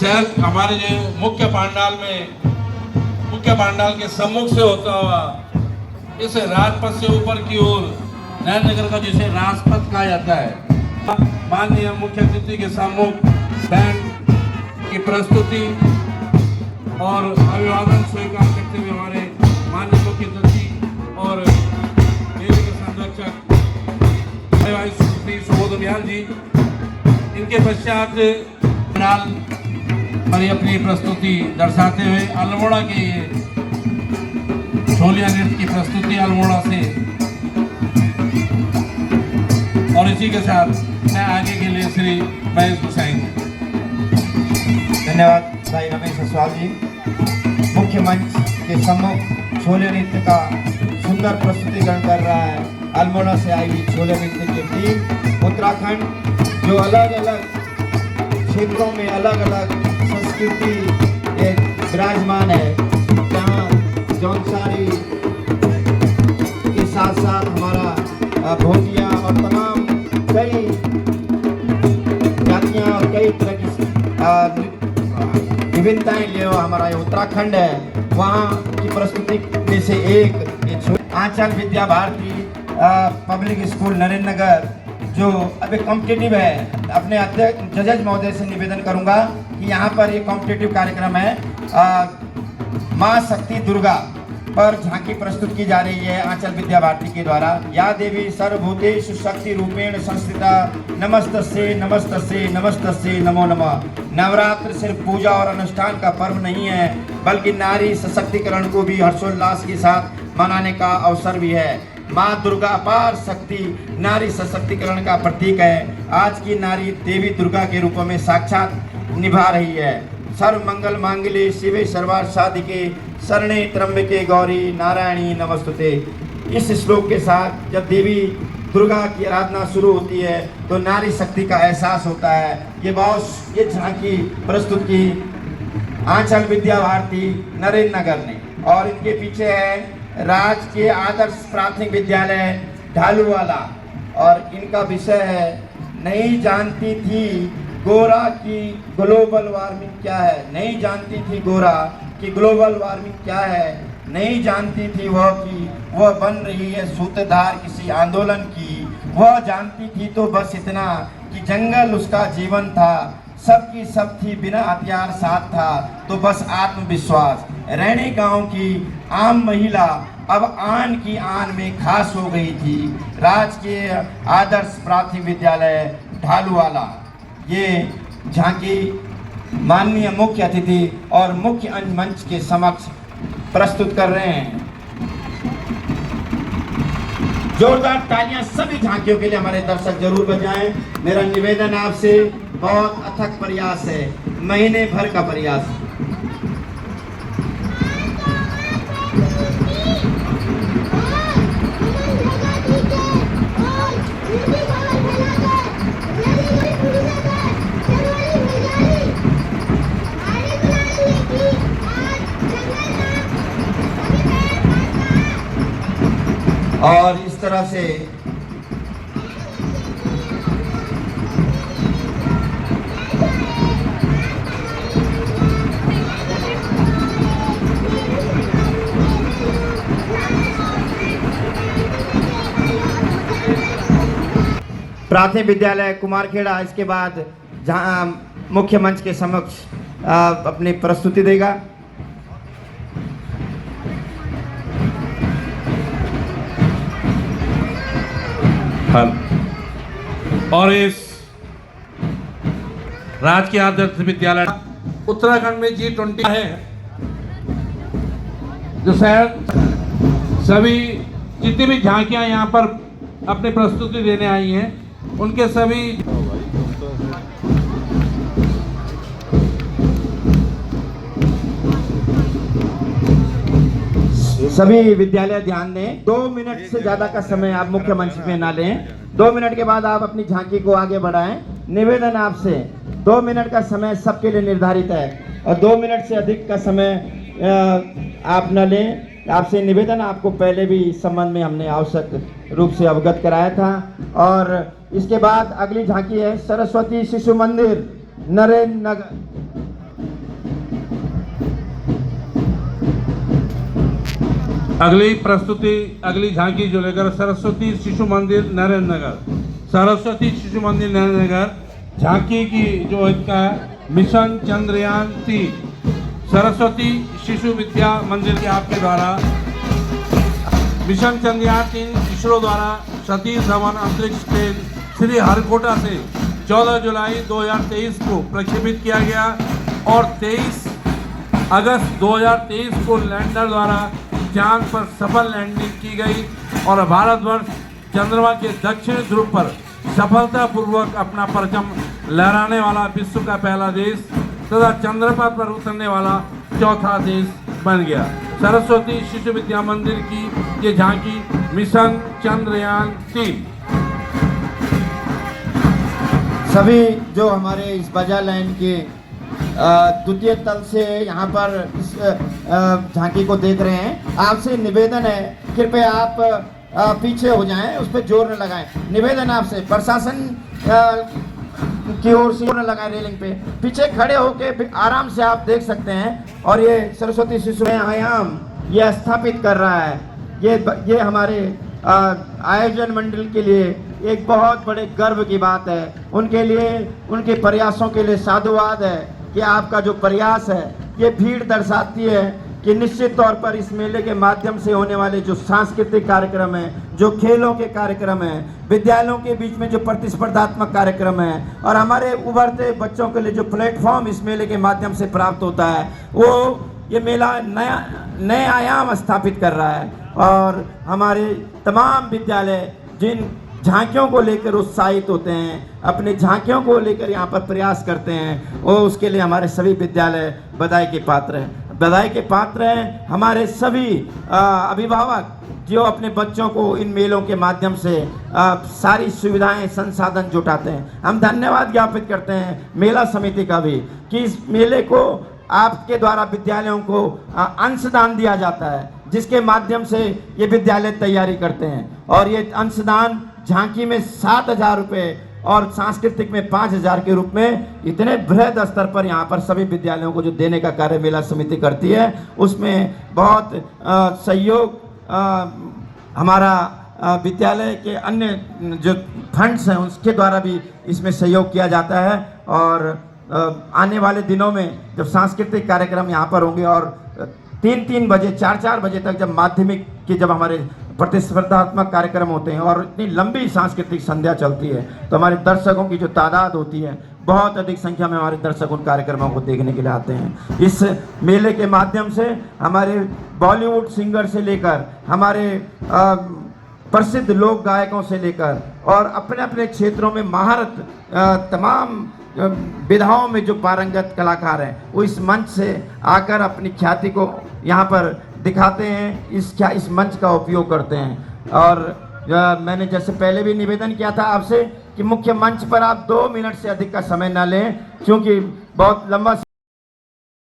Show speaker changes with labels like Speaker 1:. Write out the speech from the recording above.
Speaker 1: शहर हमारे जो मुख्य पांडाल के सम्मुख से होता हुआ इस राजपथ से ऊपर की ओर नयन नगर का जिसे राजपथ कहा जाता है, माननीय मुख्य अतिथि के सम्मुख बैंड की प्रस्तुति और अभिवादन स्वीकार करते हुए हमारे माननीय मुख्य अतिथि और देवी के संरक्षक भाई श्री सुबोध उनियाल जी, इनके पश्चात हमारी अपनी प्रस्तुति दर्शाते हुए अल्मोड़ा के ये छोलिया नृत्य की प्रस्तुति अल्मोड़ा से, और इसी के साथ मैं आगे के लिए श्री महेश गुसाई।
Speaker 2: धन्यवाद भाई रमेश असवाल जी। मुख्य मंच के सम्मुख छोलिया नृत्य का सुंदर प्रस्तुतिकरण कर रहा है अल्मोड़ा से आई हुई छोलिया नृत्य की टीम। उत्तराखंड जो अलग अलग क्षेत्रों में अलग अलग संस्कृति एक विराजमान है, जहाँ जौनसारी के साथ साथ हमारा भोटिया और तमाम कई जातियाँ और कई तरह की विभिन्नताएं लिए हमारा ये उत्तराखंड है। वहाँ की प्रस्तुति में से एक आंचल विद्या भारती पब्लिक स्कूल नरेंद्र नगर जो अभी कॉम्पिटिटिव है। अपने अध्यक्ष जजेज महोदय से निवेदन करूंगा कि यहाँ पर ये कॉम्पिटिटिव कार्यक्रम है। माँ शक्ति दुर्गा पर झांकी प्रस्तुत की जा रही है आंचल विद्या भारती के द्वारा। या देवी सर्वभूतेषु शक्ति रूपेण संस्थिता नमस्तस्ये नमस्तस्ये नमस्तस्ये नमो नमः। नवरात्र सिर्फ पूजा और अनुष्ठान का पर्व नहीं है, बल्कि नारी सशक्तिकरण को भी हर्षोल्लास के साथ मनाने का अवसर भी है। माँ दुर्गा अपार शक्ति नारी सशक्तिकरण का प्रतीक है। आज की नारी देवी दुर्गा के रूप में साक्षात निभा रही है। सर्व मंगल मांगल्ये शिवे सर्वार्थ साधिके शरणे त्र्यंबके गौरी नारायणी नमस्तुते। इस श्लोक के साथ जब देवी दुर्गा की आराधना शुरू होती है तो नारी शक्ति का एहसास होता है। ये झांकी प्रस्तुत की आंचल विद्या भारती नरेंद्र नगर ने, और इनके पीछे है राजकीय आदर्श प्राथमिक विद्यालय ढालूवाला, और इनका विषय है नहीं जानती थी गोरा की ग्लोबल वार्मिंग क्या है। नहीं जानती थी गोरा कि ग्लोबल वार्मिंग क्या है। नहीं जानती थी वह कि वह बन रही है सूत्रधार किसी आंदोलन की। वह जानती थी तो बस इतना कि जंगल उसका जीवन था, सबकी सब थी बिना हथियार साथ था तो बस आत्मविश्वास। रैणी गांव की आम महिला अब आन की आन में खास हो गई थी। राजकीय आदर्श प्राथमिक विद्यालय ढालूवाला। ये झांकी माननीय मुख्य अतिथि और मुख्य मंच के समक्ष प्रस्तुत कर रहे हैं। जोरदार तालियां सभी झांकियों के लिए हमारे दर्शक जरूर बजाएं। मेरा निवेदन आपसे, बहुत अथक प्रयास है, महीने भर का प्रयास है। और इस तरह से प्राथमिक विद्यालय कुमारखेड़ा इसके बाद जहां मुख्य मंच के समक्ष अपनी प्रस्तुति देगा।
Speaker 1: और इस राजकीय आदर्श विद्यालय उत्तराखंड में G20 है, जो शहर सभी जितनी भी झांकियां यहाँ पर अपनी प्रस्तुति देने आई हैं उनके
Speaker 2: सभी विद्यालय ध्यान दें। 2 मिनट से ज्यादा का समय आप मुख्य मंच में ना लें। 2 मिनट के बाद आप अपनी झांकी को आगे बढ़ाएं। निवेदन आपसे, 2 मिनट का समय सबके लिए निर्धारित है और 2 मिनट से अधिक का समय आप न लें। आपसे निवेदन, आपको पहले भी इस संबंध में हमने आवश्यक रूप से अवगत कराया था। और इसके बाद अगली झांकी है सरस्वती शिशु मंदिर नरेंद्र नगर।
Speaker 1: अगली प्रस्तुति, अगली झांकी जो लेकर सरस्वती शिशु मंदिर नरेंद्र नगर, सरस्वती शिशु मंदिर नरेंद्र नगर झांकी की जो इसका मिशन चंद्रयान 3 सरस्वती शिशु विद्या मंदिर के आपके द्वारा मिशन चंद्रयान 3 इसरो द्वारा सतीश धवन अंतरिक्ष ट्रेन श्री हरिकोटा से 14 जुलाई 2023 को प्रक्षेपित किया गया और 23 अगस्त 2023 को लैंडर द्वारा चांद पर सफल लैंडिंग की गई और भारतवर्ष चंद्रमा के दक्षिणी ध्रुव पर सफलतापूर्वक अपना परचम लहराने वाला विश्व का पहला देश तथा चंद्रपथ पर उतरने वाला चौथा देश बन गया। सरस्वती शिशु विद्या मंदिर की ये झांकी मिशन चंद्रयान 3।
Speaker 2: सभी जो हमारे इस बाजार लाइन के द्वितीय तल से यहाँ पर इस झांकी को देख रहे हैं, आपसे निवेदन है कृपया आप पीछे हो जाएं, उस पर जोर न लगाएं। निवेदन आपसे प्रशासन की ओर से न लगाएं, रेलिंग पे पीछे खड़े होके आराम से आप देख सकते हैं। और ये सरस्वती शिशु आयाम ये स्थापित कर रहा है, ये हमारे आयोजन मंडल के लिए एक बहुत बड़े गर्व की बात है। उनके लिए, उनके प्रयासों के लिए साधुवाद है कि आपका जो प्रयास है ये भीड़ दर्शाती है कि निश्चित तौर पर इस मेले के माध्यम से होने वाले जो सांस्कृतिक कार्यक्रम हैं, जो खेलों के कार्यक्रम हैं, विद्यालयों के बीच में जो प्रतिस्पर्धात्मक कार्यक्रम हैं और हमारे उभरते बच्चों के लिए जो प्लेटफॉर्म इस मेले के माध्यम से प्राप्त होता है, वो ये मेला नए आयाम स्थापित कर रहा है। और हमारे तमाम विद्यालय जिन झांकियों को लेकर उत्साहित होते हैं, अपनी झांकियों को लेकर यहाँ पर प्रयास करते हैं, वो उसके लिए हमारे सभी विद्यालय बधाई के पात्र हैं। बधाई के पात्र हैं हमारे सभी अभिभावक जो अपने बच्चों को इन मेलों के माध्यम से सारी सुविधाएं संसाधन जुटाते हैं। हम धन्यवाद ज्ञापित करते हैं मेला समिति का भी कि इस मेले को आपके द्वारा विद्यालयों को अंशदान दिया जाता है, जिसके माध्यम से ये विद्यालय तैयारी करते हैं। और ये अंशदान झांकी में 7,000 रुपये और सांस्कृतिक में 5,000 के रूप में इतने बृहद स्तर पर यहाँ पर सभी विद्यालयों को जो देने का कार्य मेला समिति करती है, उसमें बहुत सहयोग हमारा विद्यालय के अन्य जो फंड्स हैं उसके द्वारा भी इसमें सहयोग किया जाता है। और आने वाले दिनों में जब सांस्कृतिक कार्यक्रम यहाँ पर होंगे और 3-3 बजे 4-4 बजे तक जब माध्यमिक के जब हमारे प्रतिस्पर्धात्मक कार्यक्रम होते हैं और इतनी लंबी सांस्कृतिक संध्या चलती है, तो हमारे दर्शकों की जो तादाद होती है, बहुत अधिक संख्या में हमारे दर्शक उन कार्यक्रमों को देखने के लिए आते हैं। इस मेले के माध्यम से हमारे बॉलीवुड सिंगर से लेकर हमारे प्रसिद्ध लोक गायकों से लेकर और अपने अपने क्षेत्रों में महारत तमाम विधाओं में जो पारंगत कलाकार हैं, वो इस मंच से आकर अपनी ख्याति को यहाँ पर दिखाते हैं, इस मंच का उपयोग करते हैं। और मैंने जैसे पहले भी निवेदन किया था आपसे कि मुख्य मंच पर आप 2 मिनट से अधिक का समय ना लें, क्योंकि बहुत लंबा